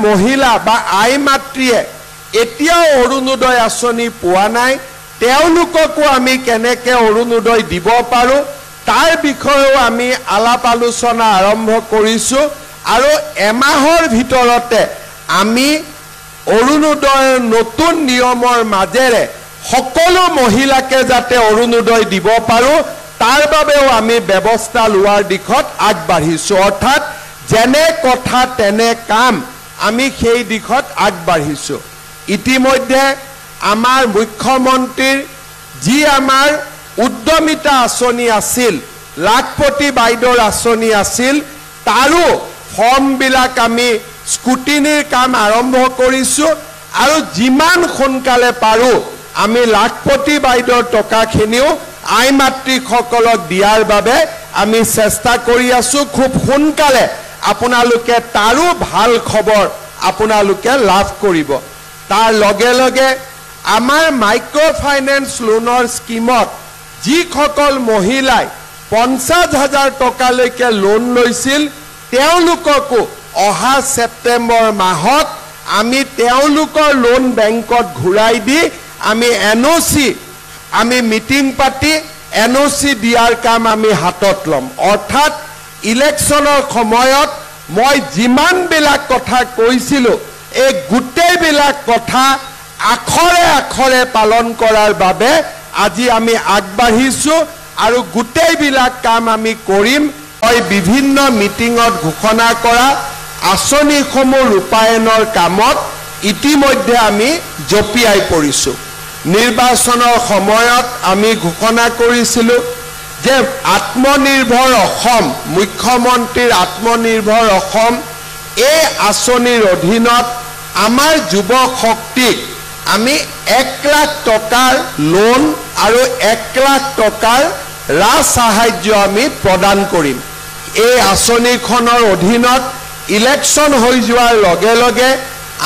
মহিলা বা আই মাতৃয়ে এতিয়াও অৰুণোদয় আঁচনি পোৱা নাই তেওঁলোককো আমি কেনেকৈ অৰুণোদয় দিব পাৰোঁ তাৰ বিষয়েও আমি আলাপ আলোচনা আৰম্ভ কৰিছোঁ আৰু এমাহৰ ভিতৰতে আমি অৰুণোদয়ৰ নতুন নিয়মৰ মাজেৰে সকলো মহিলাকে যাতে অৰুণোদয় দিব পাৰোঁ তাৰ বাবেও আমি ব্যৱস্থা লোৱাৰ দিশত আগবাঢ়িছোঁ অৰ্থাৎ যেনে কথা তেনে কাম আমি সেই দিশত আগবাঢ়িছোঁ ইতিমধ্যে আমাৰ মুখ্যমন্ত্ৰীৰ যি আমাৰ উদ্যমিতা আঁচনি আছিল লাখপতি বাইদেউৰ আঁচনি আছিল তাৰো ফৰ্মবিলাক আমি স্কুটিনিৰ কাম আৰম্ভ কৰিছোঁ আৰু যিমান সোনকালে পাৰোঁ আমি লাখপতি বাইদেউৰ টকাখিনিও আই মাতৃসকলক দিয়াৰ বাবে আমি চেষ্টা কৰি আছোঁ খুব সোনকালে আপোনালোকে তাৰো ভাল খবৰ আপোনালোকে লাভ কৰিব তাৰ লগে লগে আমাৰ মাইক্ৰ ফাইনেন্স লোনৰ স্কিমত যিসকল মহিলাই 50,000 টকালৈকে লোন লৈছিল তেওঁলোককো অহা সেপ্টেম্বৰ মাহত আমি তেওঁলোকৰ লোন বেংকত ঘূৰাই দি আমি এনঅ'চি আমি মিটিং পাতি এনঅ'চি দিয়াৰ কাম আমি হাতত ল'ম অৰ্থাৎ ইলেকশ্যনৰ সময়ত মই যিমানবিলাক কথা কৈছিলোঁ এই গোটেইবিলাক কথা আখৰে আখৰে পালন কৰাৰ বাবে আজি আমি আগবাঢ়িছোঁ আৰু গোটেইবিলাক কাম আমি কৰিম বিভিন্ন মিটিঙত ঘোষণা কৰা আঁচনিসমূহ ৰূপায়ণৰ কামত ইতিমধ্যে আমি জপিয়াই পৰিছোঁ নিৰ্বাচনৰ সময়ত আমি ঘোষণা কৰিছিলোঁ যে আত্মনিৰ্ভৰ অসম মুখ্যমন্ত্ৰীৰ আত্মনিৰ্ভৰ অসম এই আঁচনিৰ অধীনত আমাৰ যুৱ শক্তিক আমি 1 লাখ টকাৰ লোন আৰু 1 লাখ টকাৰ ৰাজ সাহায্য আমি প্ৰদান কৰিম এই আঁচনিখনৰ অধীনত ইলেকশ্যন হৈ যোৱাৰ লগে লগে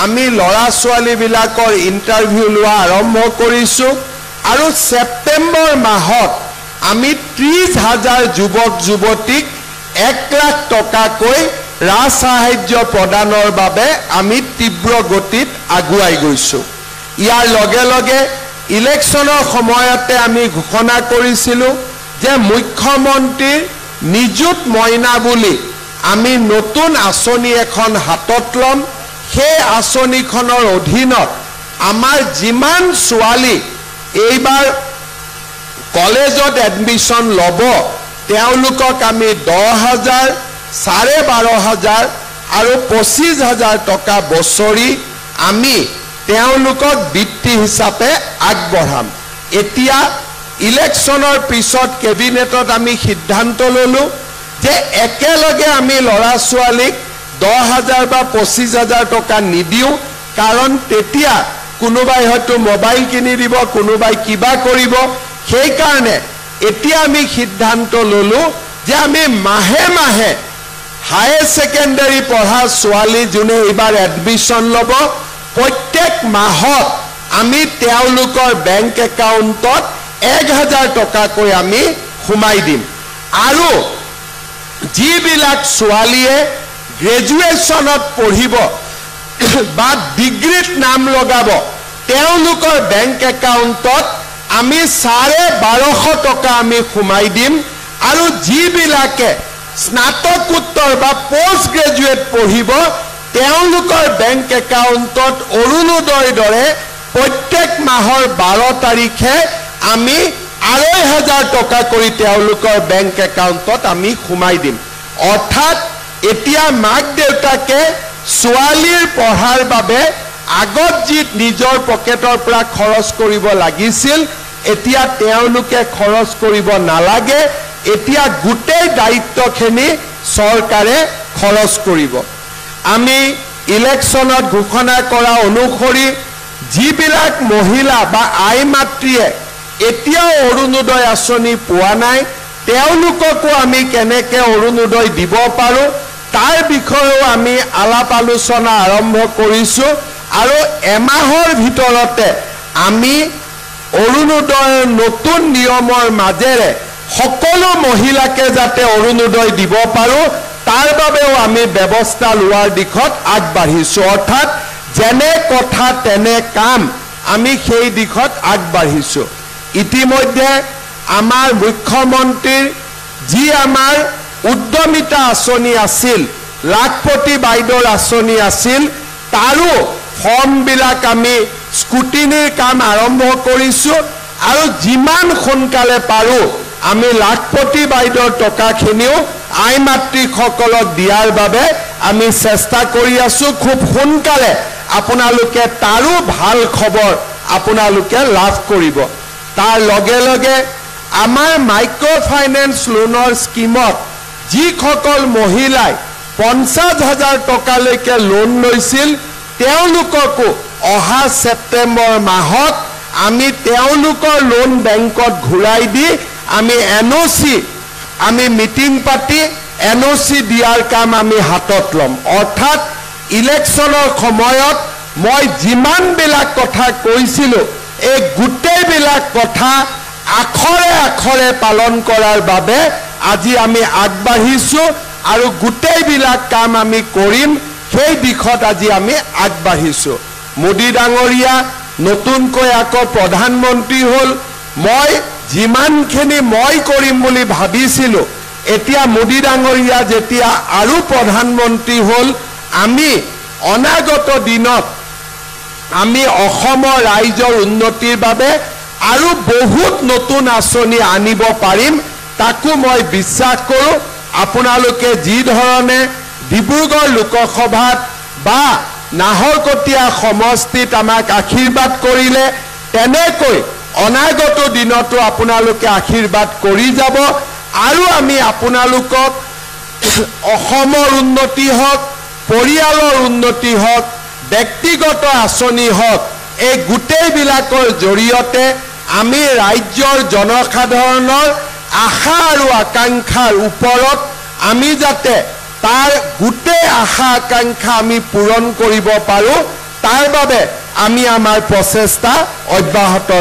আমি ল'ৰা ছোৱালীবিলাকৰ ইণ্টাৰভিউ লোৱা আৰম্ভ কৰিছোঁ আৰু ছেপ্টেম্বৰ মাহত আমি 30,000 যুৱক যুৱতীক 1 লাখ টকাকৈ ৰাজ সাহায্য প্ৰদানৰ বাবে আমি তীব্ৰ গতিত আগুৱাই গৈছোঁ ইয়াৰ লগে লগে ইলেকশ্যনৰ সময়তে আমি ঘোষণা কৰিছিলোঁ যে মুখ্যমন্ত্ৰীৰ নিযুত মইনা বুলি আমি নতুন আঁচনি এখন হাতত ল'ম সেই আঁচনিখনৰ অধীনত আমাৰ যিমান ছোৱালী এইবাৰ কলেজত এডমিশ্যন ল'ব তেওঁলোকক আমি 10,000 12,500 আৰু 25,000 টকা বছৰি আমি তেওঁলোকক বৃত্তি হিচাপে আগবঢ়াম এতিয়া ইলেকশ্যনৰ পিছত কেবিনেটত আমি সিদ্ধান্ত ল'লোঁ যে একেলগে আমি ল'ৰা ছোৱালীক 10,000 বা 25,000 টকা নিদিওঁ কাৰণ তেতিয়া কোনোবাই হয়তো মোবাইল কিনি দিব কোনোবাই কিবা কৰিব সেইকাৰণে এতিয়া আমি সিদ্ধান্ত ল'লোঁ যে আমি মাহে মাহে হায়াৰ ছেকেণ্ডাৰী পঢ়া ছোৱালী যোনে এইবাৰ এডমিশ্যন ল'ব প্ৰত্যেক মাহত আমি তেওঁলোকৰ বেংক একাউণ্টত 1,000 টকাকৈ আমি সোমাই দিম আৰু যিবিলাক ছোৱালীয়ে গ্ৰেজুৱেশ্যনত পঢ়িব বা ডিগ্ৰীত নাম লগাব তেওঁলোকৰ বেংক একাউণ্টত আমি 12,500 টকা আমি সোমাই দিম আৰু যিবিলাকে স্নাতকোত্তৰ বা পোষ্ট গ্ৰেজুৱেট পঢ়িব তেওঁলোকৰ বেংক একাউণ্টত অৰুণোদয়ৰ দৰে প্ৰত্যেক মাহৰ 12 তাৰিখে আমি 2,500 টকা কৰি তেওঁলোকৰ বেংক একাউণ্টত আমি সোমাই দিম অৰ্থাৎ এতিয়া মাক দেউতাকে ছোৱালীৰ পঢ়াৰ বাবে আগত যি নিজৰ পকেটৰ পৰা খৰচ কৰিব লাগিছিল এতিয়া তেওঁলোকে খৰচ কৰিব নালাগে এতিয়া গোটেই দায়িত্বখিনি চৰকাৰে খৰচ কৰিব আমি ইলেকশ্যনত ঘোষণা কৰা অনুসৰি যিবিলাক মহিলা বা আই মাতৃয়ে এতিয়াও অৰুণোদয় আঁচনি পোৱা নাই তেওঁলোককো আমি কেনেকৈ অৰুণোদয় দিব পাৰোঁ তাৰ বিষয়েও আমি আলাপ আলোচনা আৰম্ভ কৰিছোঁ আৰু এমাহৰ ভিতৰতে আমি অৰুণোদয়ৰ নতুন নিয়মৰ মাজেৰে সকলো মহিলাকে যাতে অৰুণোদয় দিব পাৰোঁ তাৰ বাবেও আমি ব্যৱস্থা লোৱাৰ দিশত আগবাঢ়িছোঁ অৰ্থাৎ যেনে কথা তেনে কাম আমি সেই দিশত আগবাঢ়িছোঁ ইতিমধ্যে আমাৰ মুখ্যমন্ত্ৰীৰ যি আমাৰ উদ্যমিতা আঁচনি আছিল লাখপতি বাইদেউৰ আঁচনি আছিল তাৰো ফৰ্মবিলাক আমি স্কুটিনিৰ কাম আৰম্ভ কৰিছোঁ আৰু যিমান সোনকালে পাৰোঁ আমি লাখপতি বাইদেউৰ টকাখিনিও আই মাতৃসকলক দিয়াৰ বাবে আমি চেষ্টা কৰি আছোঁ খুব সোনকালে আপোনালোকে তাৰো ভাল খবৰ আপোনালোকে লাভ কৰিব তাৰ লগে লগে আমাৰ মাইক্ৰ' ফাইনেন্স লোনৰ স্কিমত যিসকল মহিলাই 50,000 টকালৈকে লোন লৈছিল তেওঁলোককো অহা ছেপ্টেম্বৰ মাহত আমি তেওঁলোকৰ লোন বেংকত ঘূৰাই দি আমি এনঅ'চি আমি মিটিং পাতি এনঅ'চি দিয়াৰ কাম আমি হাতত ল'ম অৰ্থাৎ ইলেকশ্যনৰ সময়ত মই যিমানবিলাক কথা কৈছিলোঁ এই গোটেইবিলাক কথা আখৰে আখৰে পালন কৰাৰ বাবে আজি আমি আগবাঢ়িছোঁ আৰু গোটেইবিলাক কাম আমি কৰিম সেই দিশত আজি আমি আগবাঢ়িছোঁ মোদী ডাঙৰীয়া নতুনকৈ আকৌ প্ৰধানমন্ত্ৰী হ'ল মই যিমানখিনি মই কৰিম বুলি ভাবিছিলোঁ এতিয়া মোদী ডাঙৰীয়া যেতিয়া আৰু প্ৰধানমন্ত্ৰী হ'ল আমি অনাগত দিনত আমি অসমৰ ৰাইজৰ উন্নতিৰ বাবে আৰু বহুত নতুন আঁচনি আনিব পাৰিম তাকো মই বিশ্বাস কৰোঁ আপোনালোকে যি ধৰণে ডিব্ৰুগড় লোকসভাত বা নাহৰকটীয়া সমষ্টিত আমাক আশীৰ্বাদ কৰিলে তেনেকৈ অনাগত দিনতো আপোনালোকে আশীৰ্বাদ কৰি যাব আৰু আমি আপোনালোকক অসমৰ উন্নতি হওক পৰিয়ালৰ উন্নতি হওক ব্যক্তিগত আঁচনি হওক এই গোটেইবিলাকৰ জৰিয়তে আমি ৰাজ্যৰ জনসাধাৰণৰ আশা আৰু আকাংক্ষাৰ ওপৰত আমি যাতে তাৰ গোটেই আশা আকাংক্ষা আমি পূৰণ কৰিব পাৰোঁ তাৰ বাবে আমি আমাৰ প্ৰচেষ্টা অব্যাহত